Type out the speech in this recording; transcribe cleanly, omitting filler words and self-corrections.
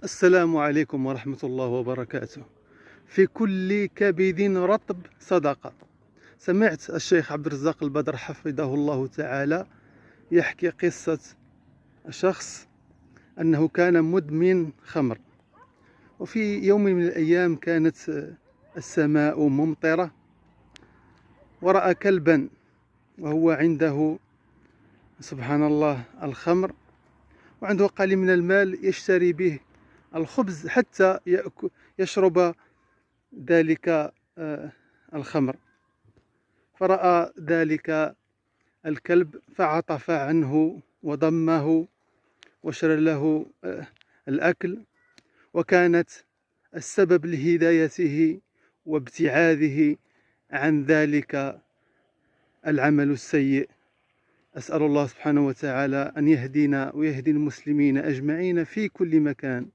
السلام عليكم ورحمة الله وبركاته. في كل كبد رطب صدقة. سمعت الشيخ عبد الرزاق البدر حفظه الله تعالى يحكي قصة شخص أنه كان مدمن خمر، وفي يوم من الأيام كانت السماء ممطرة، ورأى كلبا وهو عنده سبحان الله الخمر، وعنده قليل من المال يشتري به الخبز حتى يشرب ذلك الخمر. فرأى ذلك الكلب فعطف عنه وضمه وشرى له الأكل، وكانت السبب لهدايته وابتعاده عن ذلك العمل السيء. أسأل الله سبحانه وتعالى أن يهدينا ويهدي المسلمين أجمعين في كل مكان.